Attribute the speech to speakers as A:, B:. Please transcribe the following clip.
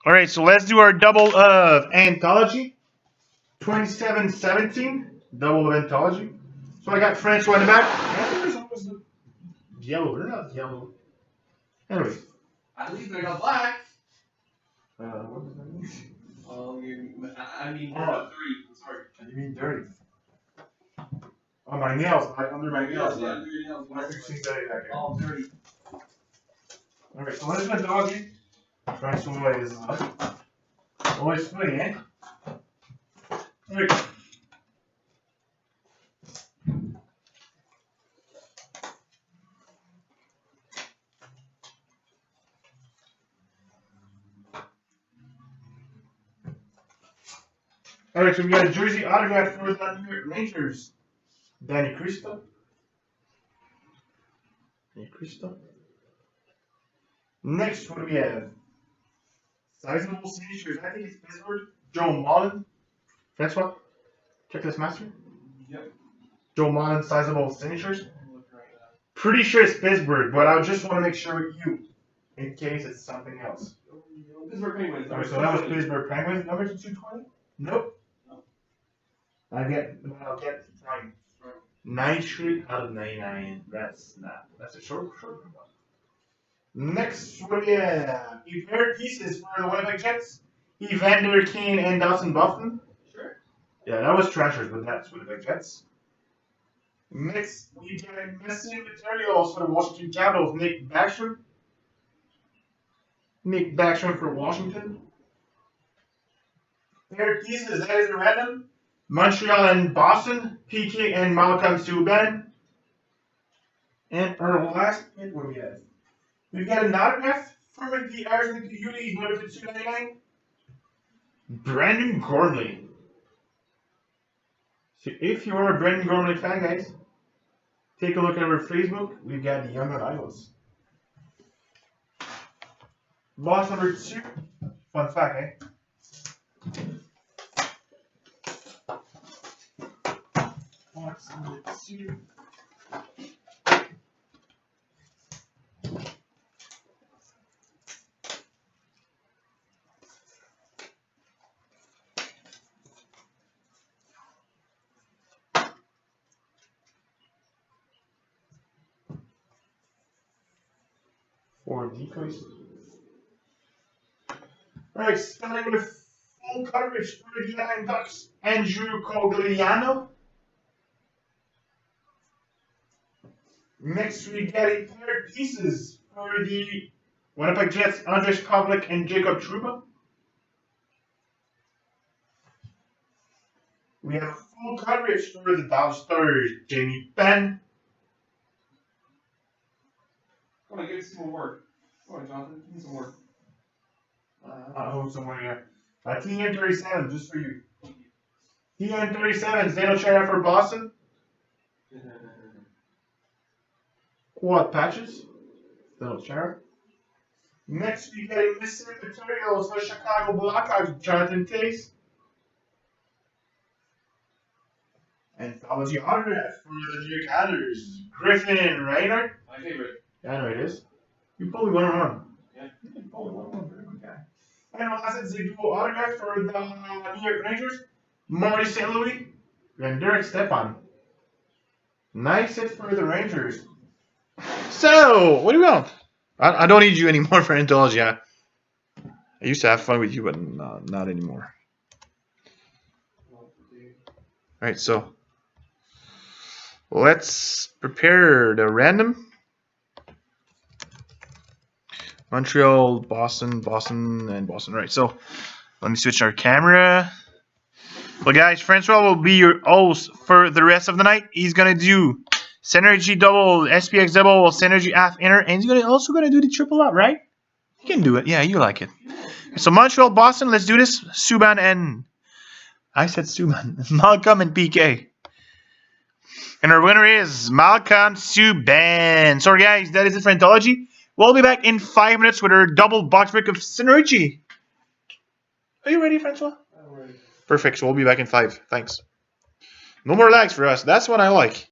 A: All right, so let's do our double of Anthology. 27-17. Double of Anthology. So I got Francois in the back. Yellow. They're not yellow. Anyway.
B: At least they're not black.
A: What does that mean?
B: Oh, I mean, dirty. Sorry.
A: You mean dirty? Oh, my nails. Under my nails.
B: Yeah, under your nails.
A: Why are you seeing dirty back here?
B: All dirty.
A: Alright, so what is my doggy? Francois is always funny, eh? Alright. Alright, so we got a jersey autograph for the New York Rangers. Danny Cristo. Next, what do we have? Sizable signatures. I think it's Pittsburgh. Joe Mullen. Francois, check this master.
B: Yep.
A: Joe Mullen, sizable signatures. Pretty sure it's Pittsburgh, but I just want to make sure with you, in case it's something else.
B: Pittsburgh Penguins.
A: Alright, so that was Pittsburgh Penguins. Number 220? Nope. I'll get fine. 93 out of 99. That's a short one. Next, what do we have? You paired pieces for the Winnipeg Jets. Evander Kane and Dawson Bufflin.
B: Sure.
A: Yeah, that was Trashers, but that's Winnipeg Jets. Next, we get missing materials for the Washington Capitals. Nick Backstrom for Washington. Paired pieces, that is a random. Montreal and Boston. PK and Malcolm Subban. And our last hit, what do we have? We've got an autograph from the Arizona Coyotes, number 299. Brandon Gormley. So if you are a Brandon Gormley fan, guys, take a look at our Facebook. We've got the Young Idols. Box number 2. Fun fact, eh? Box number 2. Four decoys. Alright, starting with full coverage for the Anaheim Ducks, Andrew Cogliano. Next, we get a pair of pieces for the Winnipeg Jets, Andres Pavlik and Jacob Trouba. We have full coverage for the Dallas Stars, Jamie Benn.
B: Come on, give us some more work. Come on, Jonathan, give me some work.
A: I hope somewhere here. TN37, just for you. TN37, Zdeno Chara for Boston. Quad patches. Zdeno Chara. Next, we get a missing materials for Chicago Blackhawks, Jonathan Tace. Anthology autograph for the New York Islanders, Griffin Reinhardt.
B: My favorite.
A: Yeah, I know it is. You pulled 1-on-1.
B: Yeah.
A: You can pull 1-on-1. Very good guy. And last is a dual autograph for the New York Rangers, Marty St. Louis, and Derek Stepan. Nice hit for the Rangers. So, what do you want? I don't need you anymore for Anthology. I used to have fun with you, but not anymore. Alright, so let's prepare the random. Montreal, Boston, and Boston. Right, so let me switch our camera. Well, guys, Francois will be your host for the rest of the night. He's going to do Synergy double, SPX double, Synergy half inner, and he's also going to do the triple up, right? You can do it. Yeah, you like it. So Montreal, Boston, let's do this. Subban and... I said Subban. Malcolm and PK. And our winner is Malcolm Subban. Sorry, guys, that is it for Anthology. We'll be back in 5 minutes with our double box break of Synergy. Are you ready, Francois?
B: I'm ready.
A: Perfect. So we'll be back in 5. Thanks. No more lags for us. That's what I like.